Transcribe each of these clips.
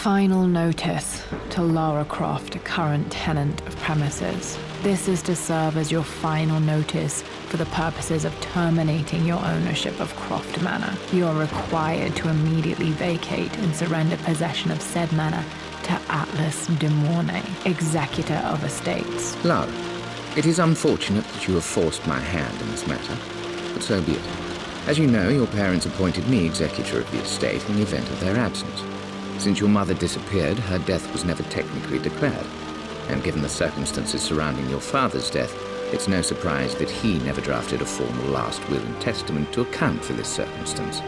Final notice to Lara Croft, a current tenant of premises. This is to serve as your final notice for the purposes of terminating your ownership of Croft Manor. You are required to immediately vacate and surrender possession of said manor to Atlas de Mornay, executor of estates. Lara, it is unfortunate that you have forced my hand in this matter, but so be it. As you know, your parents appointed me executor of the estate in the event of their absence. Since your mother disappeared, her death was never technically declared. And given the circumstances surrounding your father's death, it's no surprise that he never drafted a formal last will and testament to account for this circumstance.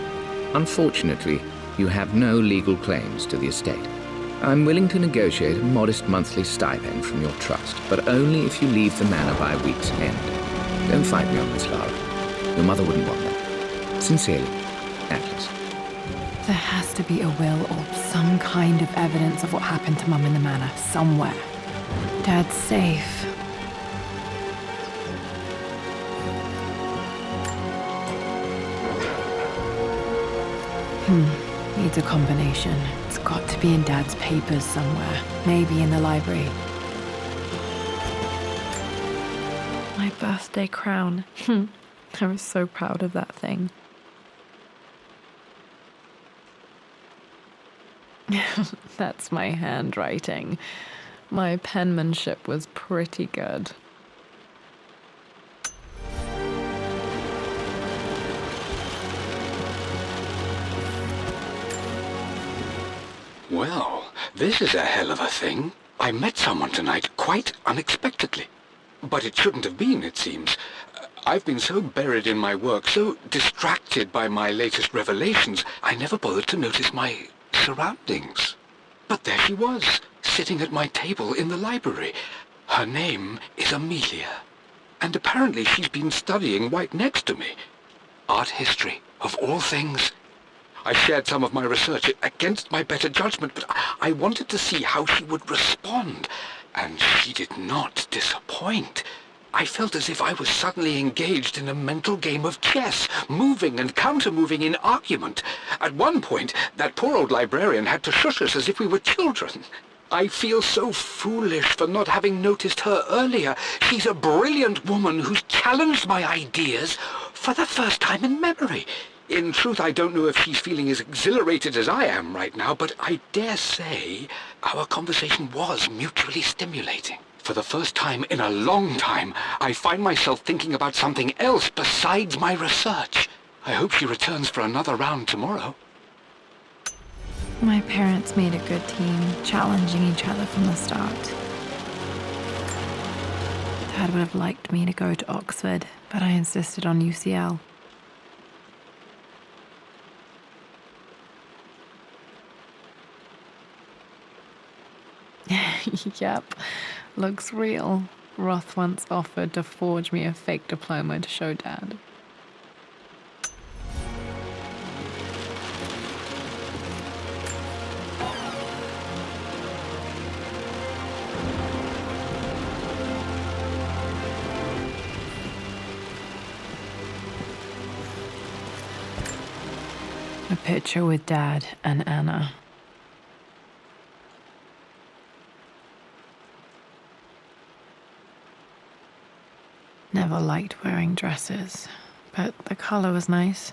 Unfortunately, you have no legal claims to the estate. I'm willing to negotiate a modest monthly stipend from your trust, but only if you leave the manor by week's end. Don't fight me on this, Lara. Your mother wouldn't want that. Sincerely, Atlas. There has to be a will or some kind of evidence of what happened to Mum in the manor, somewhere. Dad's safe. Needs a combination. It's got to be in Dad's papers somewhere. Maybe in the library. My birthday crown. I was so proud of that thing. That's my handwriting. My penmanship was pretty good. Well, this is a hell of a thing. I met someone tonight quite unexpectedly. But it shouldn't have been, it seems. I've been so buried in my work, so distracted by my latest revelations, I never bothered to notice my surroundings. But there she was, sitting at my table in the library. Her name is Amelia, and apparently she's been studying right next to me. Art history, of all things. I shared some of my research against my better judgment, but I wanted to see how she would respond, and she did not disappoint. I felt as if I was suddenly engaged in a mental game of chess, moving and counter-moving in argument. At one point, that poor old librarian had to shush us as if we were children. I feel so foolish for not having noticed her earlier. She's a brilliant woman who's challenged my ideas for the first time in memory. In truth, I don't know if she's feeling as exhilarated as I am right now, but I dare say our conversation was mutually stimulating. For the first time in a long time, I find myself thinking about something else besides my research. I hope she returns for another round tomorrow. My parents made a good team, challenging each other from the start. Dad would have liked me to go to Oxford, but I insisted on UCL. Yep, looks real. Roth once offered to forge me a fake diploma to show Dad. A picture with Dad and Anna. Never liked wearing dresses, but the color was nice.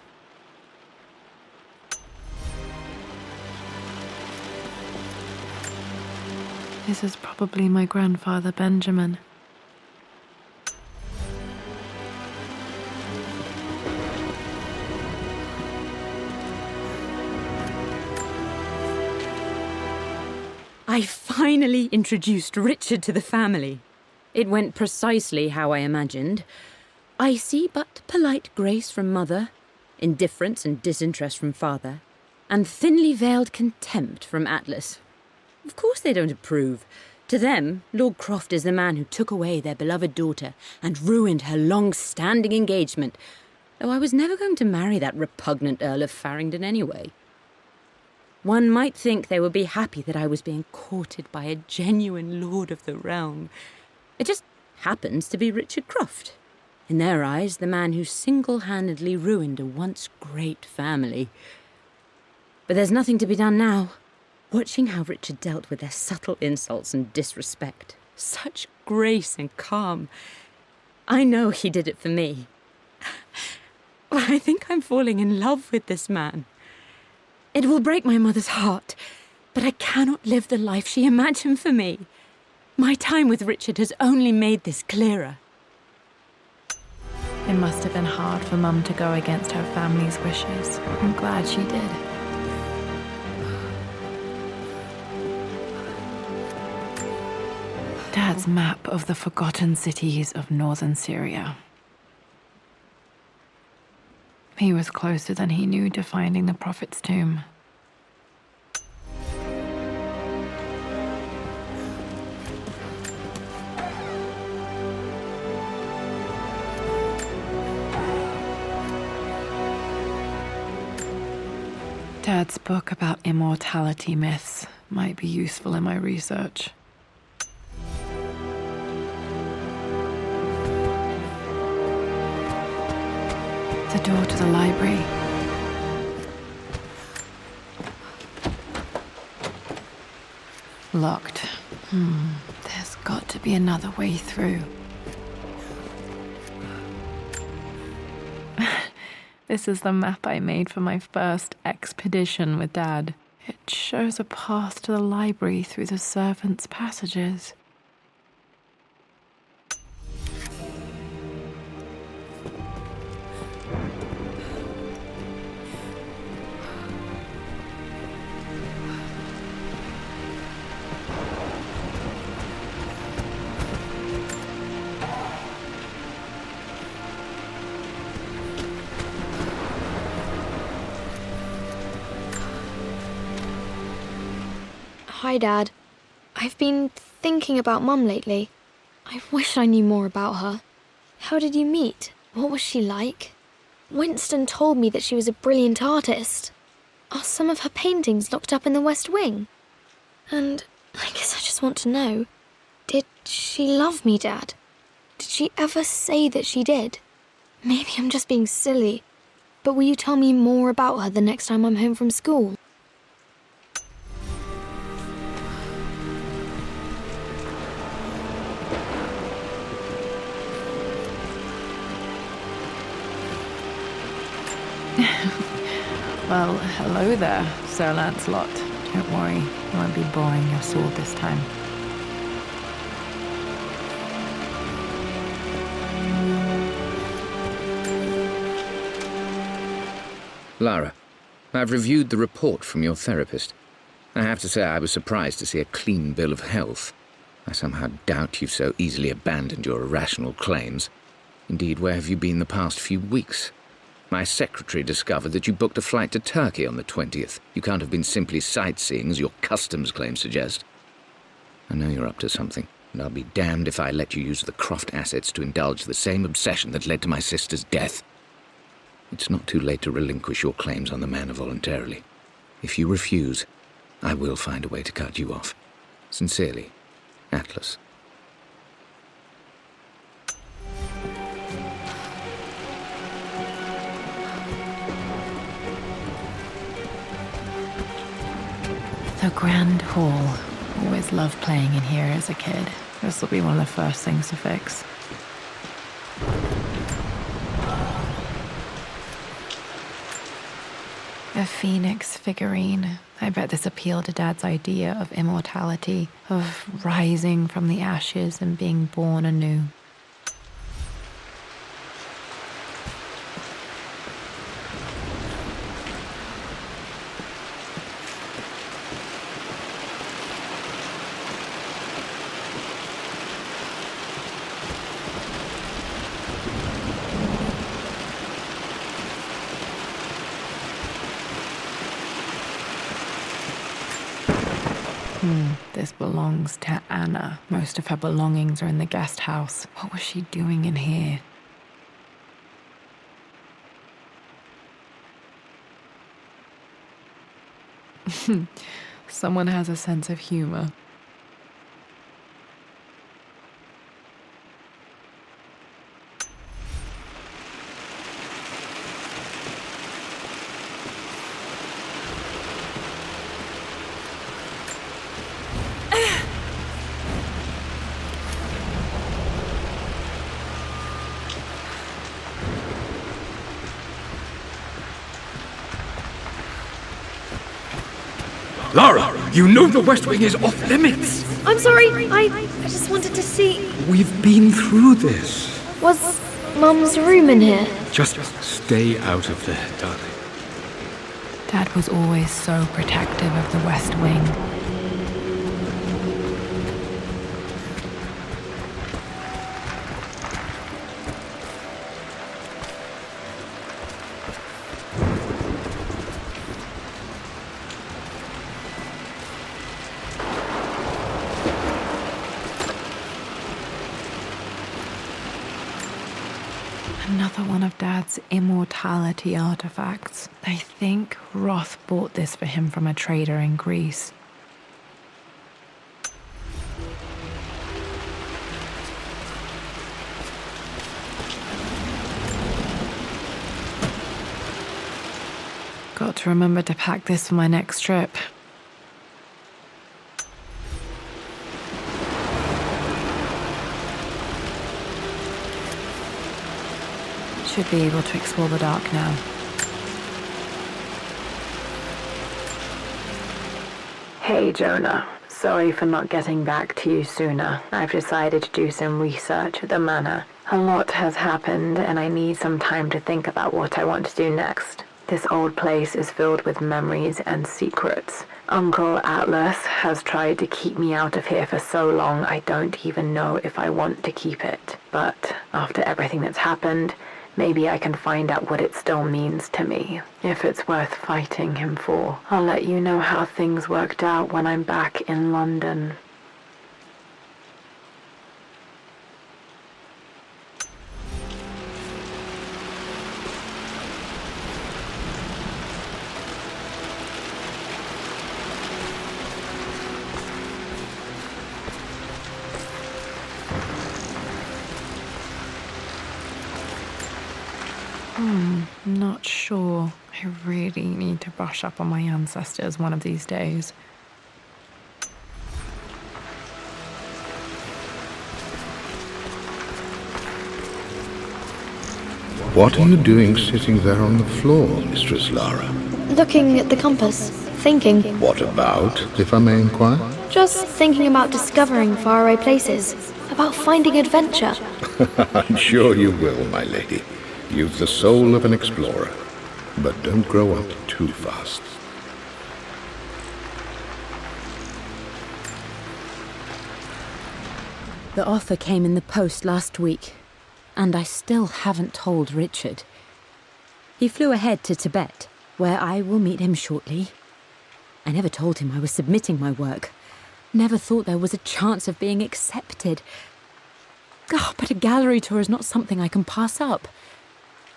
This is probably my grandfather, Benjamin. I finally introduced Richard to the family. It went precisely how I imagined. Icy but polite grace from mother, indifference and disinterest from father, and thinly veiled contempt from Atlas. Of course they don't approve. To them, Lord Croft is the man who took away their beloved daughter and ruined her long-standing engagement, though I was never going to marry that repugnant Earl of Farringdon anyway. One might think they would be happy that I was being courted by a genuine lord of the realm. It just happens to be Richard Croft. In their eyes, the man who single-handedly ruined a once great family. But there's nothing to be done now. watching how Richard dealt with their subtle insults and disrespect. Such grace and calm. I know he did it for me. I think I'm falling in love with this man. It will break my mother's heart, but I cannot live the life she imagined for me. My time with Richard has only made this clearer. It must have been hard for Mum to go against her family's wishes. I'm glad she did. Dad's map of the forgotten cities of northern Syria. He was closer than he knew to finding the Prophet's tomb. Dad's book about immortality myths might be useful in my research. The door to the library. Locked. There's got to be another way through. This is the map I made for my first expedition with Dad. It shows a path to the library through the servants' passages. Hi, Dad. I've been thinking about Mum lately. I wish I knew more about her. How did you meet? What was she like? Winston told me that she was a brilliant artist. Are some of her paintings locked up in the West Wing? And I guess I just want to know, did she love me, Dad? Did she ever say that she did? Maybe I'm just being silly, but will you tell me more about her the next time I'm home from school? Well, hello there, Sir Lancelot. Don't worry, I won't be boring your sword this time. Lara, I've reviewed the report from your therapist. I have to say I was surprised to see a clean bill of health. I somehow doubt you've so easily abandoned your irrational claims. Indeed, where have you been the past few weeks? My secretary discovered that you booked a flight to Turkey on the 20th. You can't have been simply sightseeing, as your customs claims suggest. I know you're up to something, and I'll be damned if I let you use the Croft assets to indulge the same obsession that led to my sister's death. It's not too late to relinquish your claims on the manor voluntarily. If you refuse, I will find a way to cut you off. Sincerely, Atlas. The Grand Hall. Always loved playing in here as a kid. This will be one of the first things to fix. A phoenix figurine. I bet this appealed to Dad's idea of immortality, of rising from the ashes and being born anew. This belongs to Anna. Most of her belongings are in the guest house. What was she doing in here? Someone has a sense of humor. Lara, you know the West Wing is off limits. I'm sorry, I just wanted to see. We've been through this. Was Mum's room in here? Just stay out of there, darling. Dad was always so protective of the West Wing. Another one of Dad's immortality artifacts. I think Roth bought this for him from a trader in Greece. Got to remember to pack this for my next trip. Should be able to explore the dark now. Hey Jonah, sorry for not getting back to you sooner. I've decided to do some research at the manor. A lot has happened and I need some time to think about what I want to do next. This old place is filled with memories and secrets. Uncle Atlas has tried to keep me out of here for so long I don't even know if I want to keep it. But after everything that's happened, maybe I can find out what it still means to me, if it's worth fighting him for. I'll let you know how things worked out when I'm back in London. Not sure. I really need to brush up on my ancestors one of these days. What are you doing sitting there on the floor, Mistress Lara? Looking at the compass, thinking. What about, if I may inquire? Just thinking about discovering faraway places, about finding adventure. I'm sure you will, my lady. You've the soul of an explorer. But don't grow up too fast. The offer came in the post last week, and I still haven't told Richard. He flew ahead to Tibet, where I will meet him shortly. I never told him I was submitting my work. Never thought there was a chance of being accepted. But a gallery tour is not something I can pass up.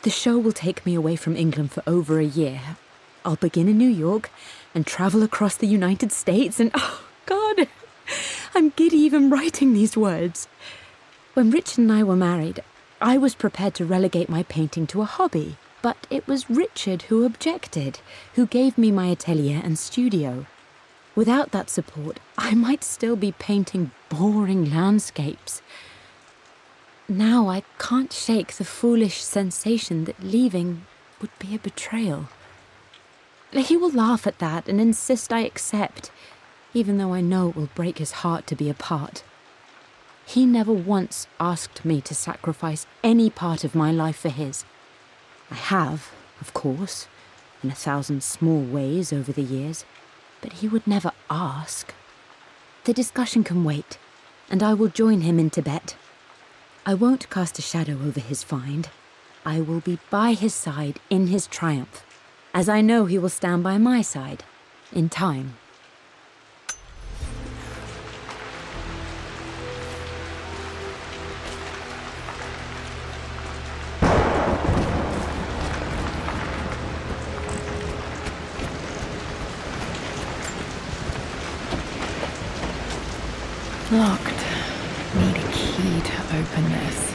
The show will take me away from England for over a year. I'll begin in New York and travel across the United States and, oh, God, I'm giddy even writing these words. When Richard and I were married, I was prepared to relegate my painting to a hobby, but it was Richard who objected, who gave me my atelier and studio. Without that support, I might still be painting boring landscapes. Now I can't shake the foolish sensation that leaving would be a betrayal. He will laugh at that and insist I accept, even though I know it will break his heart to be apart. He never once asked me to sacrifice any part of my life for his. I have, of course, in 1,000 small ways over the years, but he would never ask. The discussion can wait, and I will join him in Tibet. I won't cast a shadow over his find. I will be by his side in his triumph, as I know he will stand by my side, in time. Locked. Need a key to open this.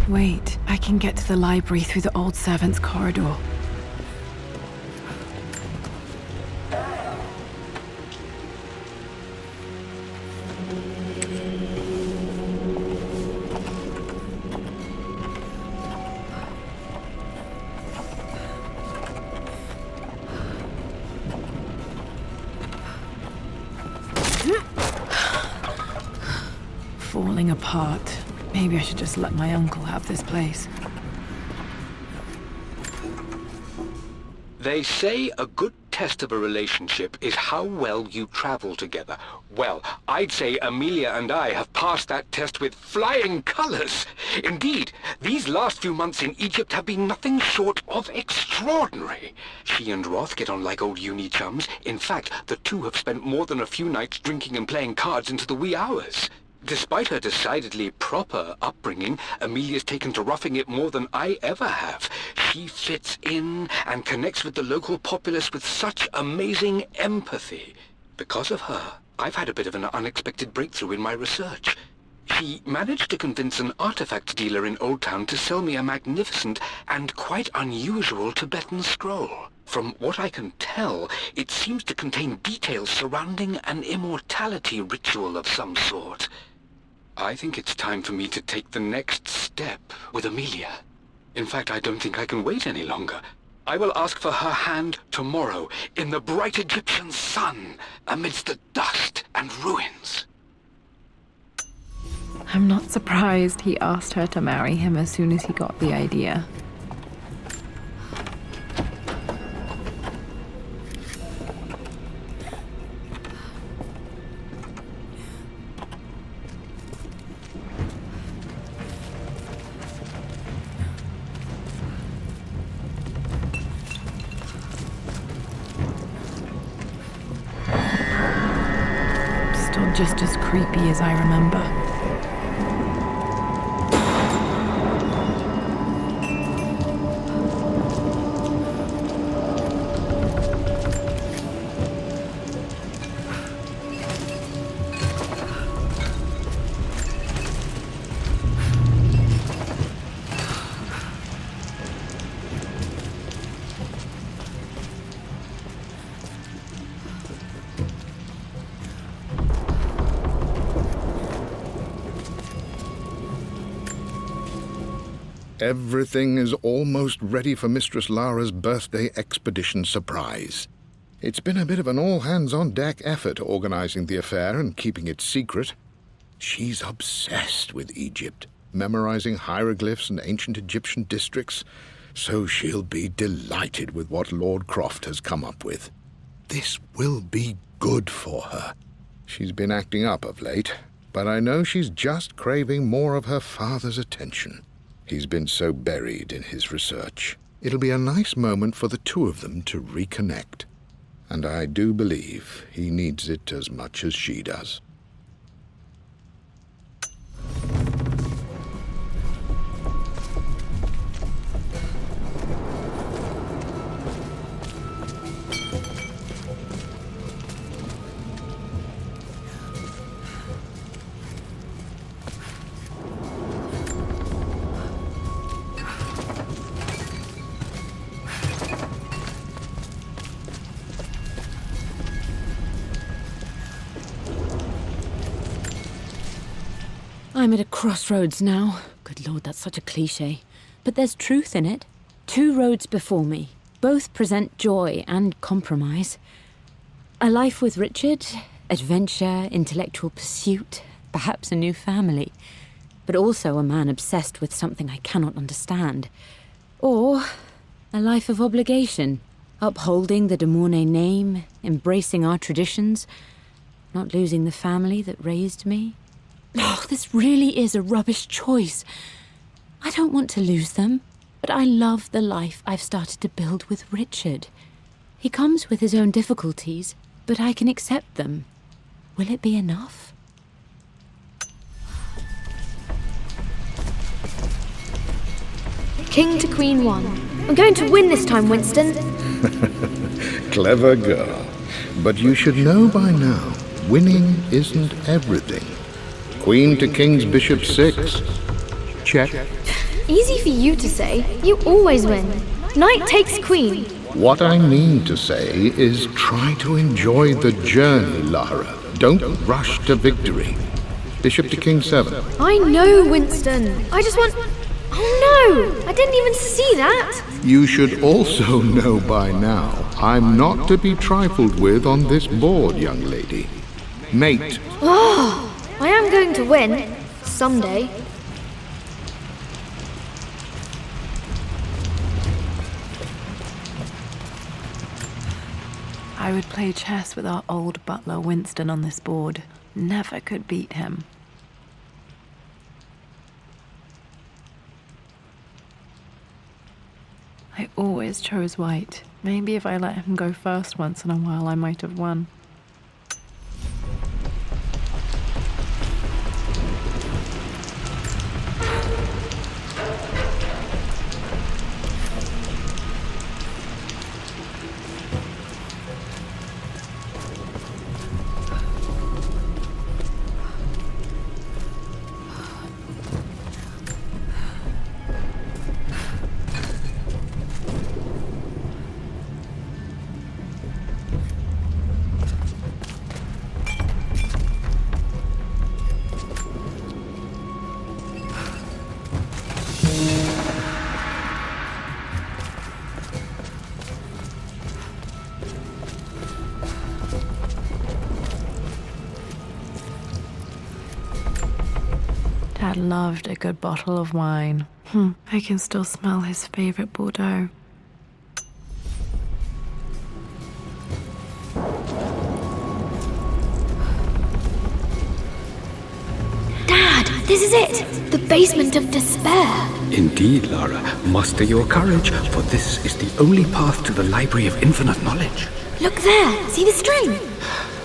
Wait, I can get to the library through the old servants' corridor. Falling apart. Maybe I should just let my uncle have this place. They say a good test of a relationship is how well you travel together. Well, I'd say Amelia and I have passed that test with flying colors. Indeed, these last few months in Egypt have been nothing short of extraordinary. She and Roth get on like old uni chums. In fact, the two have spent more than a few nights drinking and playing cards into the wee hours. Despite her decidedly proper upbringing, Amelia's taken to roughing it more than I ever have. She fits in and connects with the local populace with such amazing empathy. Because of her, I've had a bit of an unexpected breakthrough in my research. She managed to convince an artifact dealer in Old Town to sell me a magnificent and quite unusual Tibetan scroll. From what I can tell, it seems to contain details surrounding an immortality ritual of some sort. I think it's time for me to take the next step with Amelia. In fact, I don't think I can wait any longer. I will ask for her hand tomorrow in the bright Egyptian sun amidst the dust and ruins. I'm not surprised he asked her to marry him as soon as he got the idea. Still just as creepy as I remember. Everything is almost ready for Mistress Lara's birthday expedition surprise. It's been a bit of an all-hands-on-deck effort organizing the affair and keeping it secret. She's obsessed with Egypt, memorizing hieroglyphs and ancient Egyptian districts, so she'll be delighted with what Lord Croft has come up with. This will be good for her. She's been acting up of late, but I know she's just craving more of her father's attention. He's been so buried in his research. It'll be a nice moment for the two of them to reconnect. And I do believe he needs it as much as she does. I'm at a crossroads now. Good Lord, that's such a cliché. But there's truth in it. Two roads before me. Both present joy and compromise. A life with Richard, adventure, intellectual pursuit, perhaps a new family. But also a man obsessed with something I cannot understand. Or a life of obligation, upholding the de Mornay name, embracing our traditions, not losing the family that raised me. Oh, this really is a rubbish choice. I don't want to lose them, but I love the life I've started to build with Richard. He comes with his own difficulties, but I can accept them. Will it be enough? King to Queen 1. I'm going to win this time, Winston. Clever girl. But you should know by now, winning isn't everything. Queen to King's Bishop 6. Check. Easy for you to say. You always win. Knight takes queen. What I mean to say is try to enjoy the journey, Lara. Don't rush to victory. Bishop to king 7. I know, Winston. I just want... Oh no! I didn't even see that! You should also know by now, I'm not to be trifled with on this board, young lady. Mate. Oh, I am going to win. Someday. I would play chess with our old butler Winston on this board. Never could beat him. I always chose white. Maybe if I let him go first once in a while, I might have won. Dad loved a good bottle of wine. I can still smell his favorite Bordeaux. Dad, this is it! The basement of despair. Indeed, Lara. Muster your courage, for this is the only path to the Library of Infinite Knowledge. Look there! See the string?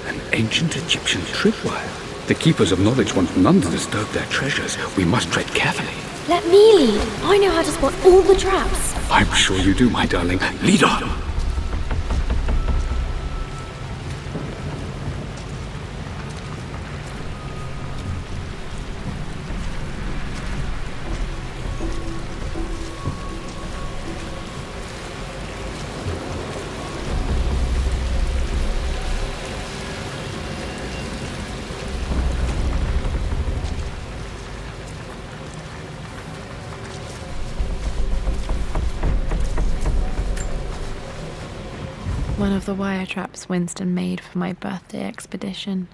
An ancient Egyptian tripwire. The Keepers of Knowledge want none to disturb their treasures. We must tread carefully. Let me lead. I know how to spot all the traps. I'm sure you do, my darling. Lead on! One of the wire traps Winston made for my birthday expedition.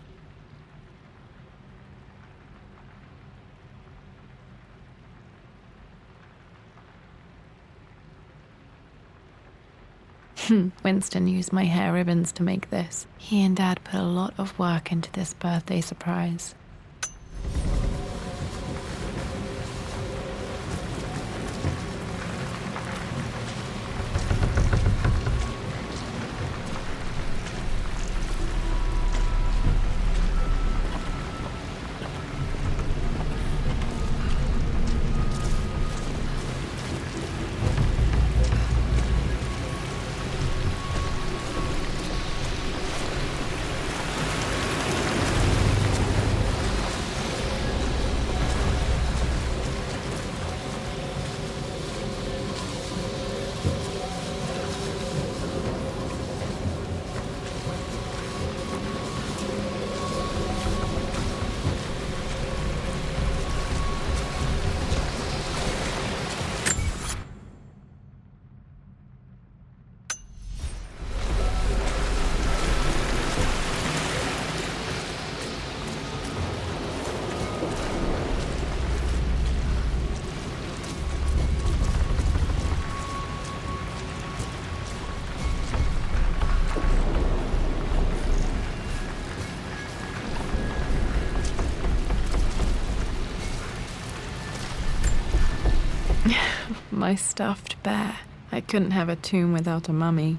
Winston used my hair ribbons to make this. He and Dad put a lot of work into this birthday surprise. My stuffed bear. I couldn't have a tomb without a mummy.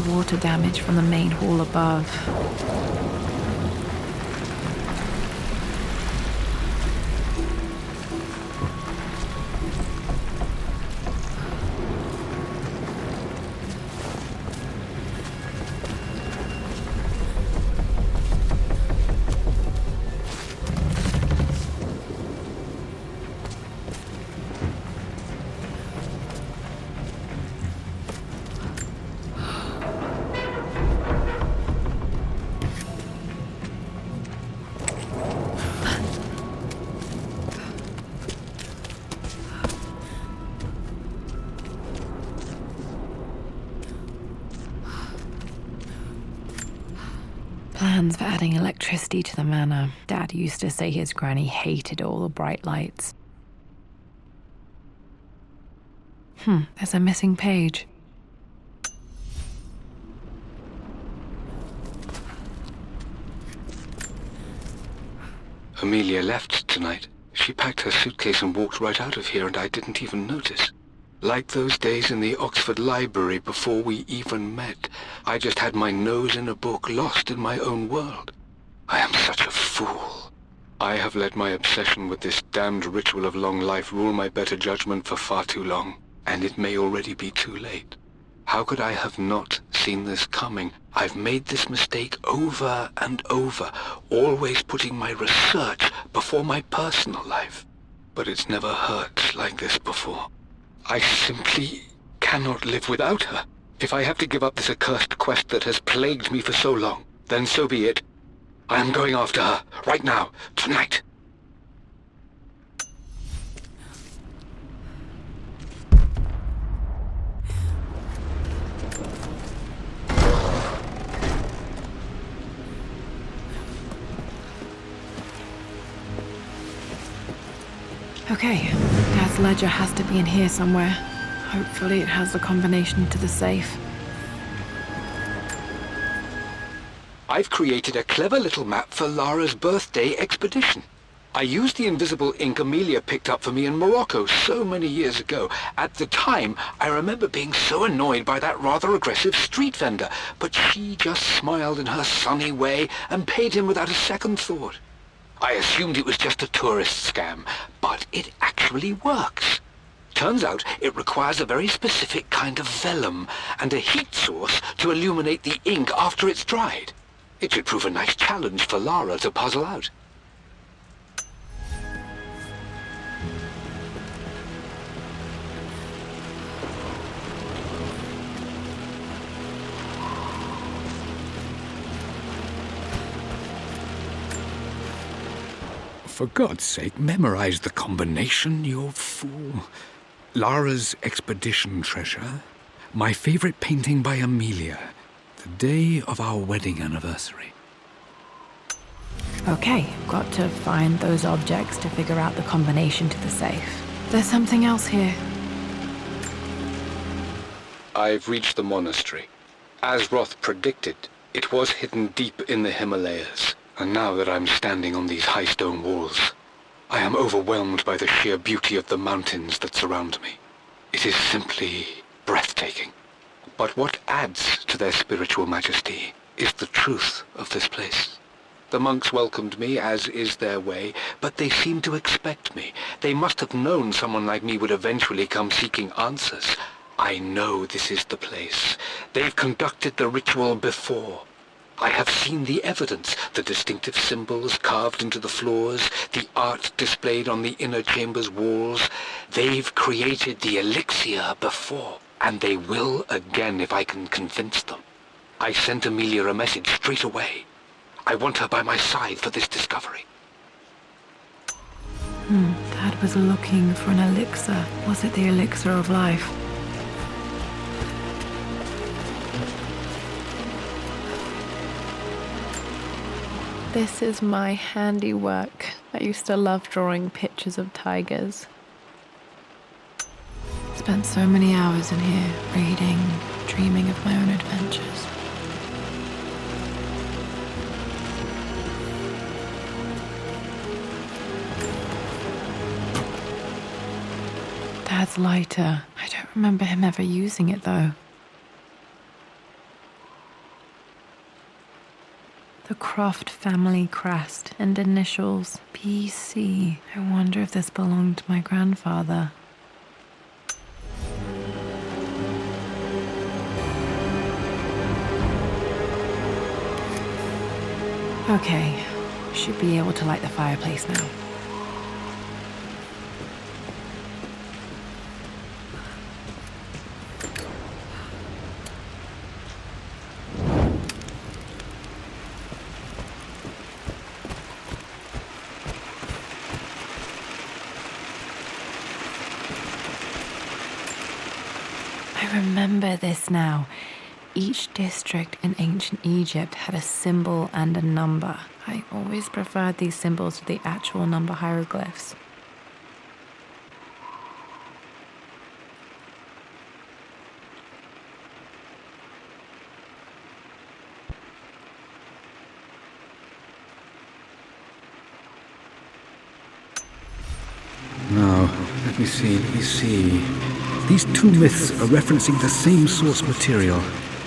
Water damage from the main hall above. plans for adding electricity to the manor. Dad used to say his granny hated all the bright lights. There's a missing page. Amelia left tonight. She packed her suitcase and walked right out of here, and I didn't even notice. Like those days in the Oxford Library before we even met, I just had my nose in a book, lost in my own world. I am such a fool. I have let my obsession with this damned ritual of long life rule my better judgment for far too long, and it may already be too late. How could I have not seen this coming? I've made this mistake over and over, always putting my research before my personal life. But it's never hurt like this before. I simply cannot live without her. If I have to give up this accursed quest that has plagued me for so long, then so be it. I am going after her, right now, tonight. Okay, Dad's ledger has to be in here somewhere. Hopefully it has the combination to the safe. I've created a clever little map for Lara's birthday expedition. I used the invisible ink Amelia picked up for me in Morocco so many years ago. At the time, I remember being so annoyed by that rather aggressive street vendor, but she just smiled in her sunny way and paid him without a second thought. I assumed it was just a tourist scam, but it actually works. Turns out it requires a very specific kind of vellum and a heat source to illuminate the ink after it's dried. It should prove a nice challenge for Lara to puzzle out. For God's sake, memorize the combination, you fool. Lara's expedition treasure, my favorite painting by Amelia, the day of our wedding anniversary. Okay, got to find those objects to figure out the combination to the safe. There's something else here. I've reached the monastery. As Roth predicted, it was hidden deep in the Himalayas. And now that I'm standing on these high stone walls, I am overwhelmed by the sheer beauty of the mountains that surround me. It is simply breathtaking. But what adds to their spiritual majesty is the truth of this place. The monks welcomed me, as is their way, but they seemed to expect me. They must have known someone like me would eventually come seeking answers. I know this is the place. They've conducted the ritual before. I have seen the evidence, the distinctive symbols carved into the floors, the art displayed on the inner chamber's walls. They've created the elixir before, and they will again if I can convince them. I sent Amelia a message straight away. I want her by my side for this discovery. Dad was looking for an elixir. Was it the elixir of life? This is my handiwork. I used to love drawing pictures of tigers. Spent so many hours in here, reading, dreaming of my own adventures. Dad's lighter. I don't remember him ever using it, though. The Croft family crest and initials PC. I wonder if this belonged to my grandfather. Okay, should be able to light the fireplace now. I remember this now. each district in ancient Egypt had a symbol and a number. I always preferred these symbols to the actual number hieroglyphs. Now, let me see. These two myths are referencing the same source material.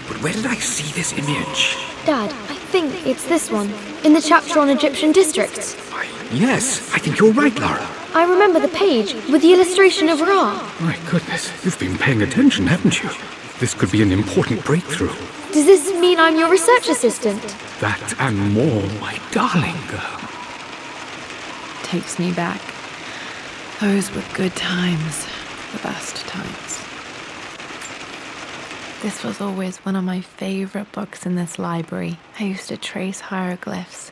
But where did I see this image? Dad, I think it's this one, in the chapter on Egyptian districts. Why, yes, I think you're right, Lara. I remember the page with the illustration of Ra. My goodness, you've been paying attention, haven't you? This could be an important breakthrough. Does this mean I'm your research assistant? That and more, my darling girl. Takes me back. Those were good times. The best times. This was always one of my favorite books in this library. I used to trace hieroglyphs.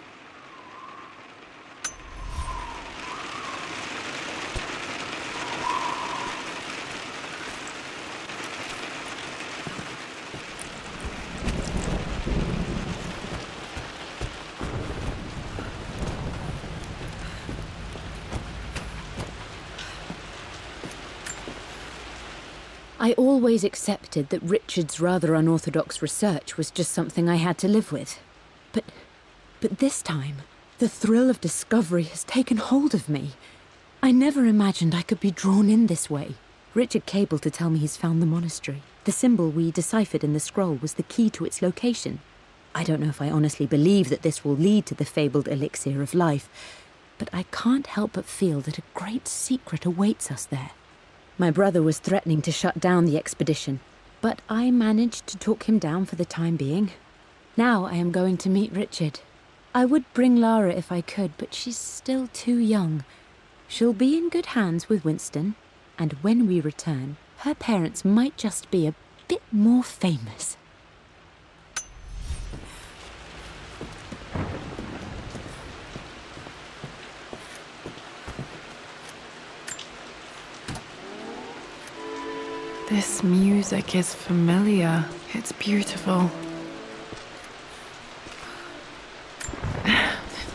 I always accepted that Richard's rather unorthodox research was just something I had to live with. But this time, the thrill of discovery has taken hold of me. I never imagined I could be drawn in this way. Richard cabled to tell me he's found the monastery. The symbol we deciphered in the scroll was the key to its location. I don't know if I honestly believe that this will lead to the fabled elixir of life, but I can't help but feel that a great secret awaits us there. My brother was threatening to shut down the expedition, but I managed to talk him down for the time being. Now I am going to meet Richard. I would bring Lara if I could, but she's still too young. She'll be in good hands with Winston, and when we return, her parents might just be a bit more famous. This music is familiar. It's beautiful.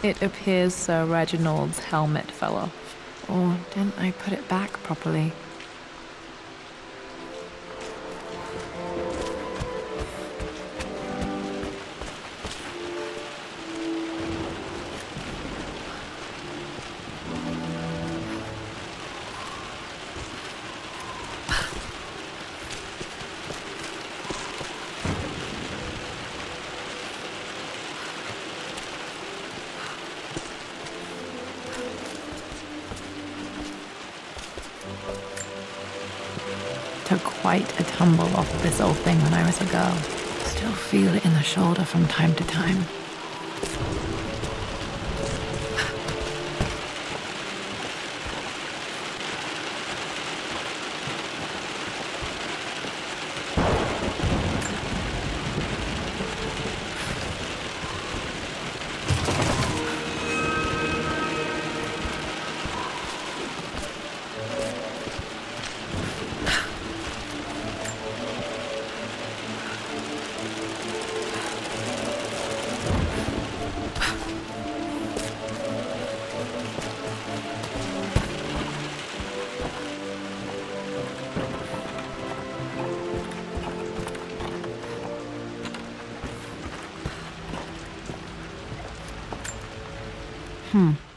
It appears Sir Reginald's helmet fell off. Or didn't I put it back properly? Took quite a tumble off this old thing when I was a girl. Still feel it in the shoulder from time to time.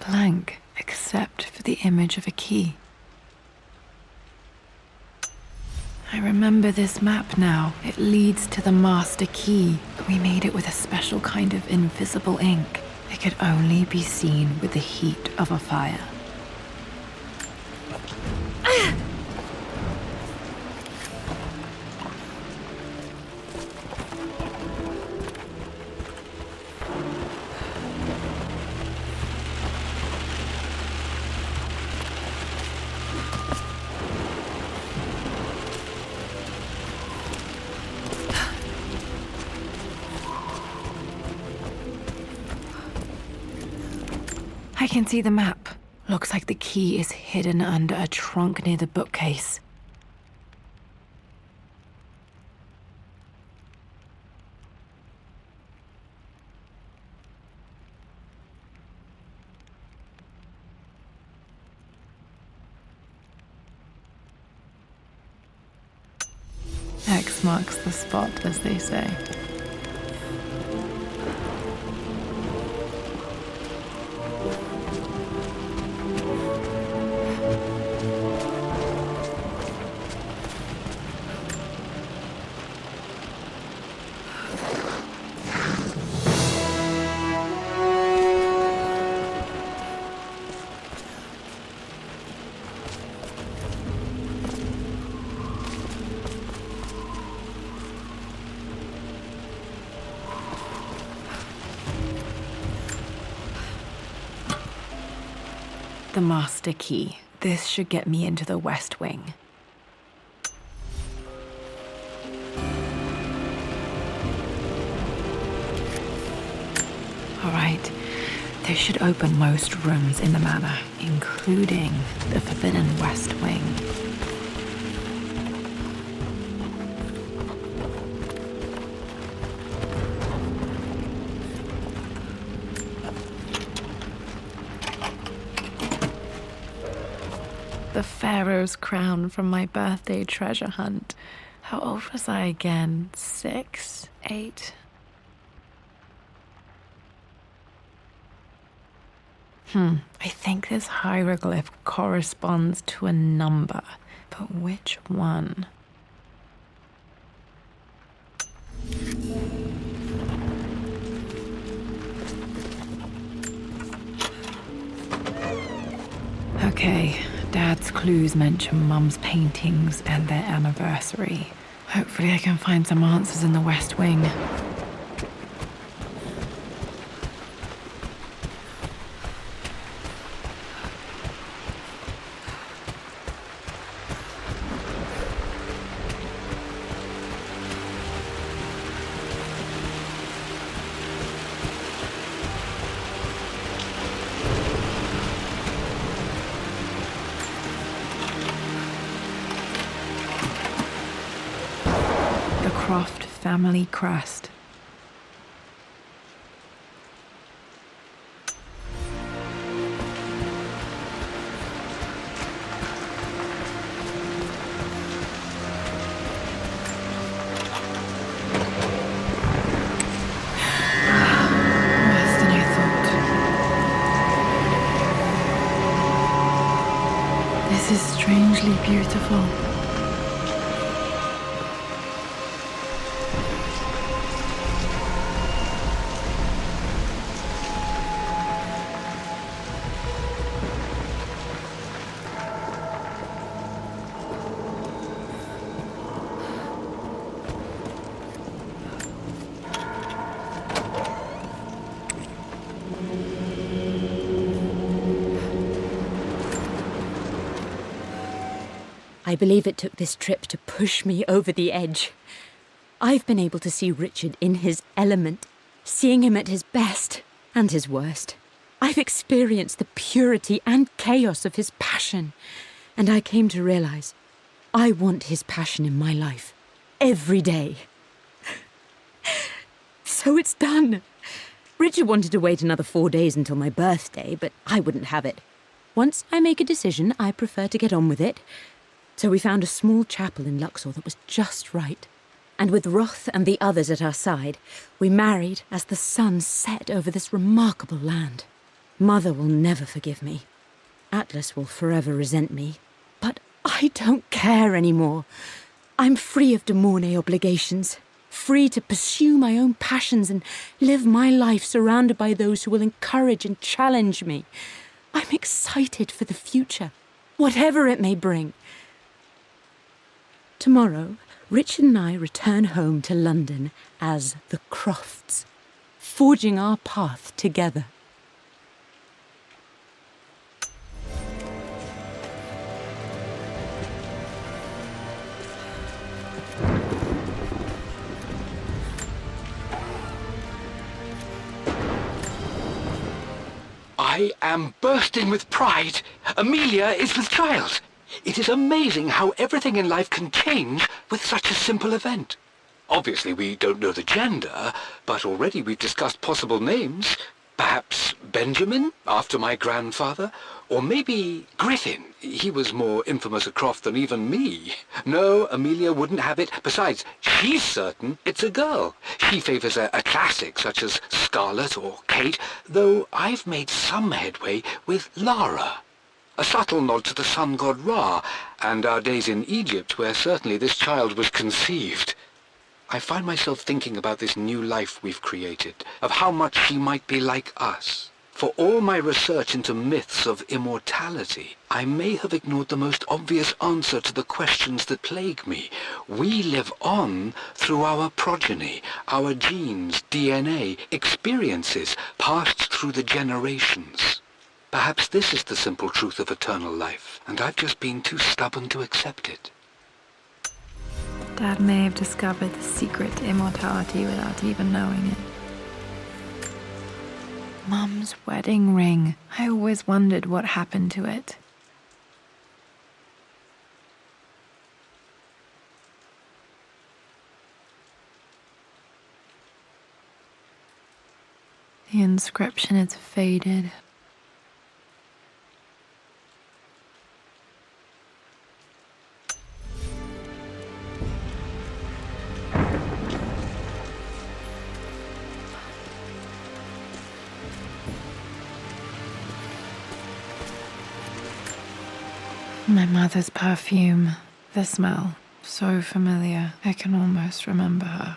Blank, except for the image of a key. I remember this map now. It leads to the master key, but we made it with a special kind of invisible ink. It could only be seen with the heat of a fire. I can see the map. Looks like the key is hidden under a trunk near the bookcase. marks the spot, as they say. The master key. This should get me into the West Wing. All right. This should open most rooms in the manor, including the Forbidden West Wing. The Pharaoh's crown from my birthday treasure hunt. How old was I again? 6? 8? I think this hieroglyph corresponds to a number, but which one? Okay, Dad's clues mention Mum's paintings and their anniversary. Hopefully I can find some answers in the West Wing. Croft family crest. Worse than I thought. This is strangely beautiful. I believe it took this trip to push me over the edge. I've been able to see Richard in his element, seeing him at his best and his worst. I've experienced the purity and chaos of his passion, and I came to realize I want his passion in my life every day. So it's done. Richard wanted to wait another 4 days until my birthday, but I wouldn't have it. Once I make a decision, I prefer to get on with it. So we found a small chapel in Luxor that was just right. And with Roth and the others at our side, we married as the sun set over this remarkable land. Mother will never forgive me. Atlas will forever resent me. But I don't care anymore. I'm free of de Mornay obligations, free to pursue my own passions and live my life surrounded by those who will encourage and challenge me. I'm excited for the future, whatever it may bring. Tomorrow, Richard and I return home to London as the Crofts, forging our path together. I am bursting with pride. Amelia is with child. It is amazing how everything in life can change with such a simple event. Obviously, we don't know the gender, but already we've discussed possible names. Perhaps Benjamin, after my grandfather, Or maybe Griffin. He was more infamous at Croft than even me. No, Amelia wouldn't have it. Besides, she's certain it's a girl. She favours a classic such as Scarlet or Kate, though I've made some headway with Lara. A subtle nod to the sun god Ra, and our days in Egypt, where certainly this child was conceived. I find myself thinking about this new life we've created, of how much she might be like us. For all my research into myths of immortality, I may have ignored the most obvious answer to the questions that plague me. We live on through our progeny, our genes, DNA, experiences passed through the generations. Perhaps this is the simple truth of eternal life, and I've just been too stubborn to accept it. Dad may have discovered the secret to immortality without even knowing it. Mum's wedding ring. I always wondered what happened to it. The inscription is faded. My mother's perfume. The smell. So familiar. I can almost remember her.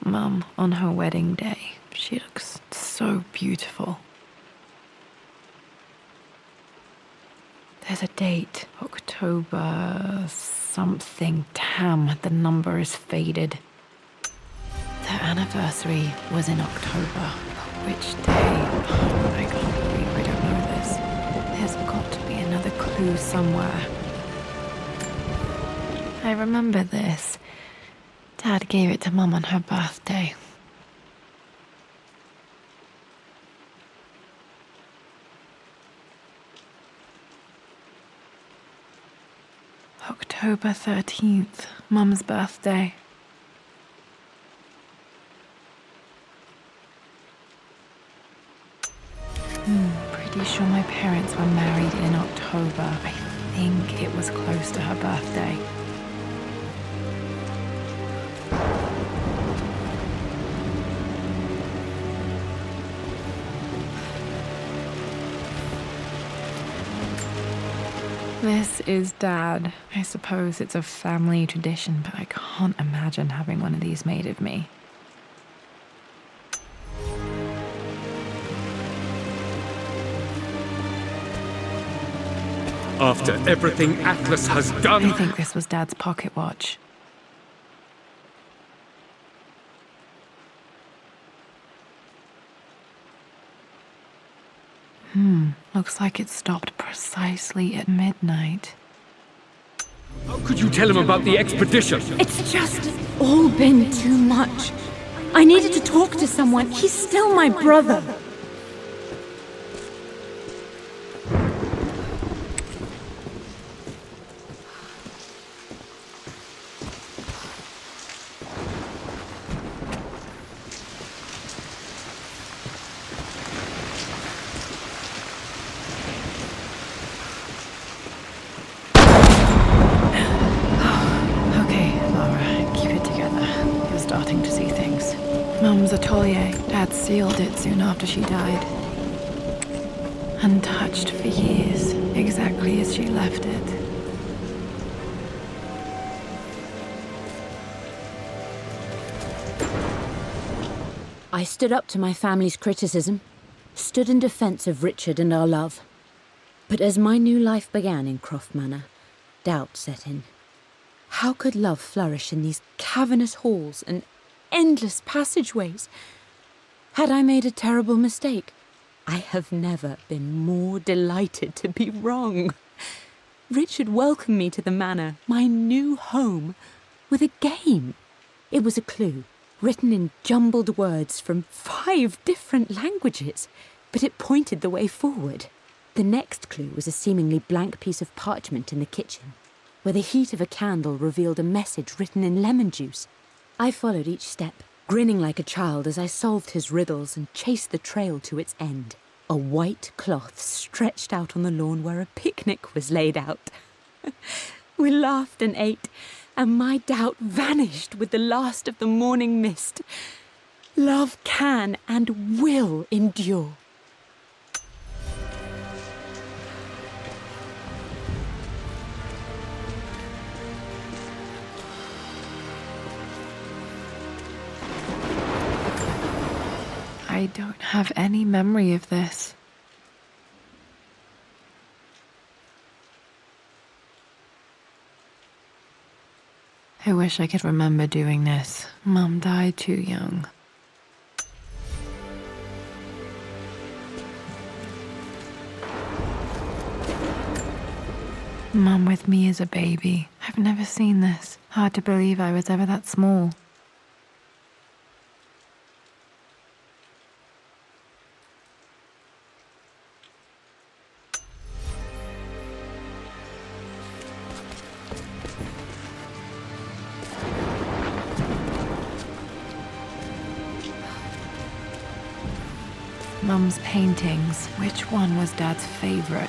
Mum, on her wedding day. She looks so beautiful. There's a date. October something. Damn, the number is faded. Their anniversary was in October. Which day? Oh, I can't believe I don't know this. There's got to be another clue somewhere. I remember this. Dad gave it to Mum on her birthday. October 13th, Mum's birthday. Pretty sure my parents were married in October. I think it was close to her birthday. This is Dad. I suppose it's a family tradition, but I can't imagine having one of these made of me. After everything Atlas has done... I think this was Dad's pocket watch. Looks like it stopped precisely at midnight. How could you tell him about the expedition? It's just all been too much. I needed to talk to someone. He's still my brother. Starting to see things. Mum's atelier. Dad sealed it soon after she died. Untouched for years, exactly as she left it. I stood up to my family's criticism, stood in defense of Richard and our love. But as my new life began in Croft Manor, doubt set in. How could love flourish in these cavernous halls and endless passageways? Had I made a terrible mistake? I have never been more delighted to be wrong. Richard welcomed me to the manor, my new home, with a game. It was a clue, written in jumbled words from 5 different languages, but it pointed the way forward. The next clue was a seemingly blank piece of parchment in the kitchen, where the heat of a candle revealed a message written in lemon juice. I followed each step, grinning like a child as I solved his riddles and chased the trail to its end. A white cloth stretched out on the lawn where a picnic was laid out. We laughed and ate, and my doubt vanished with the last of the morning mist. Love can and will endure. I don't have any memory of this. I wish I could remember doing this. Mum died too young. Mum with me as a baby. I've never seen this. Hard to believe I was ever that small. Mum's paintings. Which one was Dad's favorite?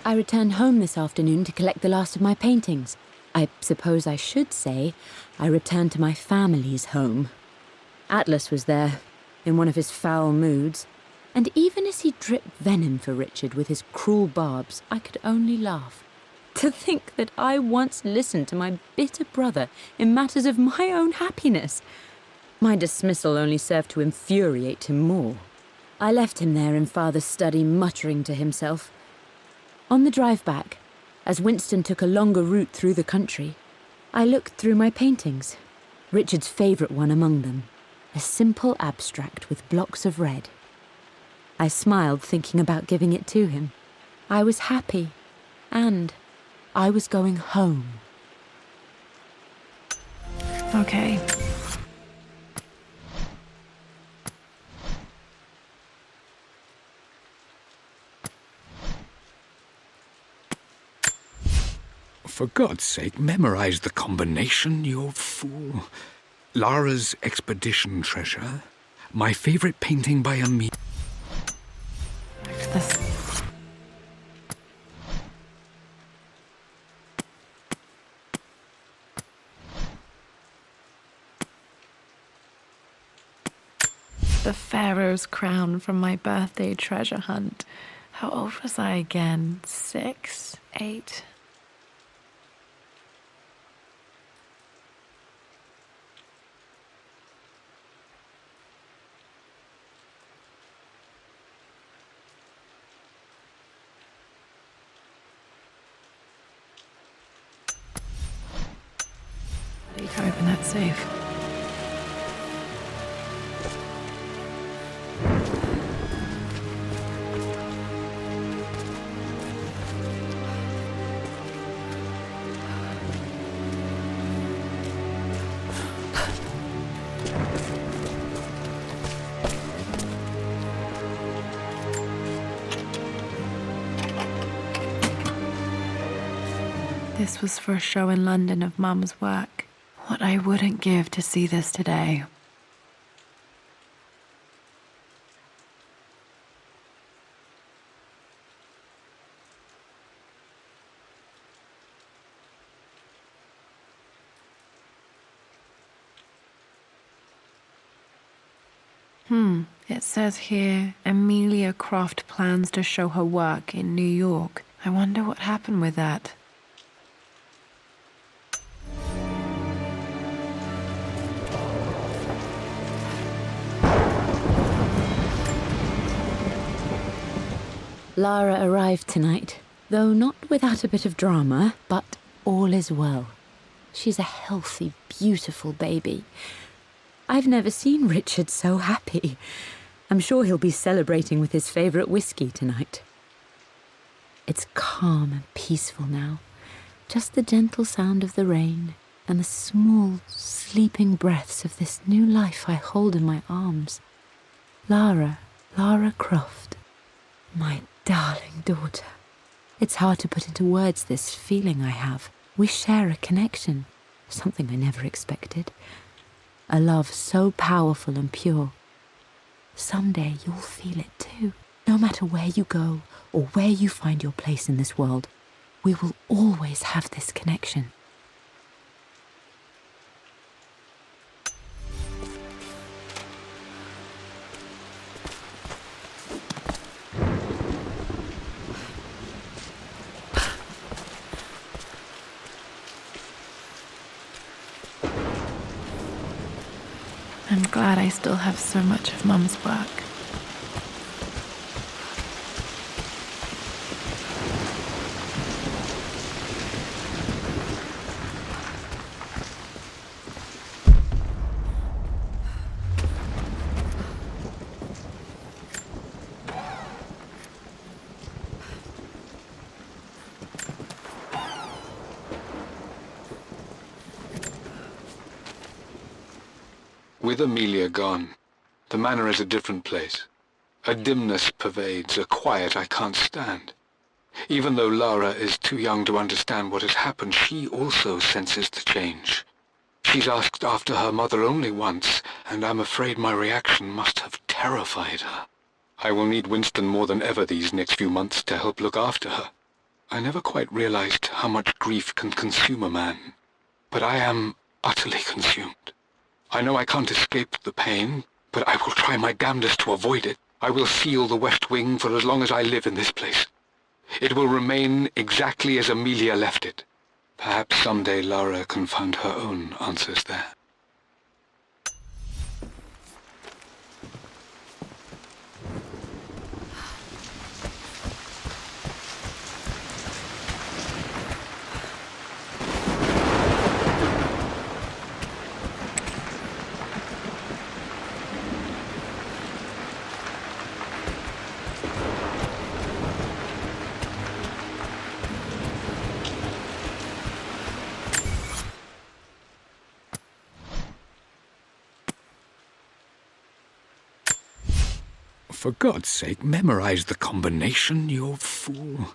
I returned home this afternoon to collect the last of my paintings. I suppose I should say I returned to my family's home. Atlas was there, in one of his foul moods, and even as he dripped venom for Richard with his cruel barbs, I could only laugh. To think that I once listened to my bitter brother in matters of my own happiness. My dismissal only served to infuriate him more. I left him there in Father's study, muttering to himself. On the drive back, as Winston took a longer route through the country, I looked through my paintings, Richard's favourite one among them, a simple abstract with blocks of red. I smiled, thinking about giving it to him. I was happy, and I was going home. Okay. For God's sake, memorize the combination, you fool. Lara's expedition treasure. My favorite painting by Amelia. This. The Pharaoh's crown from my birthday treasure hunt. How old was I again? 6? 8? Need to open that safe. This was for a show in London of Mum's work. What I wouldn't give to see this today. It says here, Amelia Croft plans to show her work in New York. I wonder what happened with that. Lara arrived tonight, though not without a bit of drama, but all is well. She's a healthy, beautiful baby. I've never seen Richard so happy. I'm sure he'll be celebrating with his favourite whiskey tonight. It's calm and peaceful now, just the gentle sound of the rain and the small, sleeping breaths of this new life I hold in my arms. Lara Croft, my darling daughter. It's hard to put into words this feeling I have. We share a connection, something I never expected. A love so powerful and pure. Someday you'll feel it too. No matter where you go or where you find your place in this world, we will always have this connection. I'm glad I still have so much of Mum's work. With Amelia gone, the manor is a different place. A dimness pervades, a quiet I can't stand. Even though Lara is too young to understand what has happened, she also senses the change. She's asked after her mother only once, and I'm afraid my reaction must have terrified her. I will need Winston more than ever these next few months to help look after her. I never quite realized how much grief can consume a man, but I am utterly consumed. I know I can't escape the pain, but I will try my damnedest to avoid it. I will seal the West Wing for as long as I live in this place. It will remain exactly as Amelia left it. Perhaps someday Lara can find her own answers there. For God's sake, memorize the combination, you fool.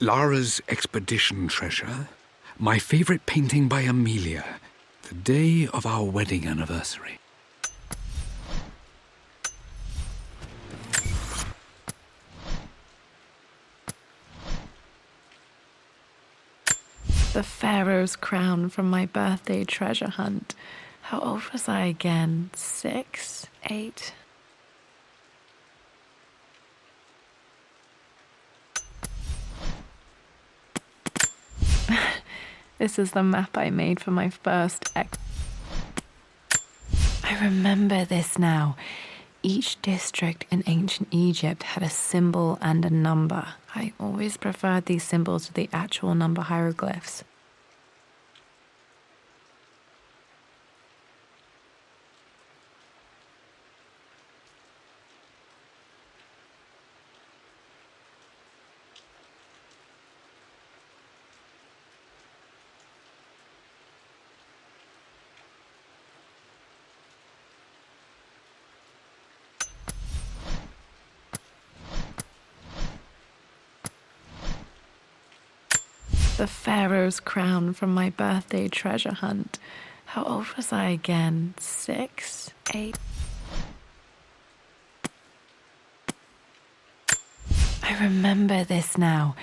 Lara's expedition treasure, my favorite painting by Amelia, the day of our wedding anniversary. The Pharaoh's crown from my birthday treasure hunt. How old was I again? 6? 8? This is the map I made for my first I remember this now. Each district in ancient Egypt had a symbol and a number. I always preferred these symbols to the actual number hieroglyphs. The Pharaoh's crown from my birthday treasure hunt. How old was I again? 6? 8? I remember this now.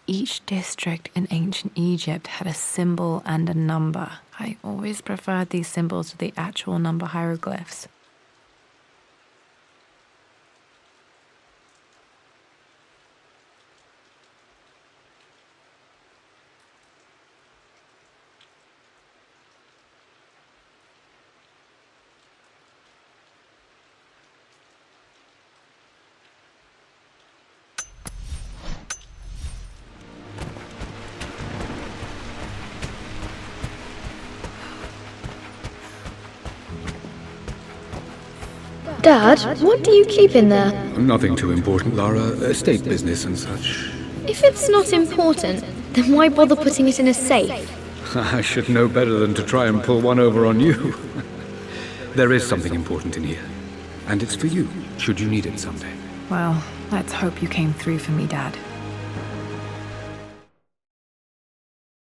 Each district in ancient Egypt had a symbol and a number. I always preferred these symbols to the actual number hieroglyphs. Dad, what do you keep in there? Nothing too important, Lara. Estate business and such. If it's not important, then why bother putting it in a safe? I should know better than to try and pull one over on you. There is something important in here. And it's for you, should you need it someday. Well, let's hope you came through for me, Dad.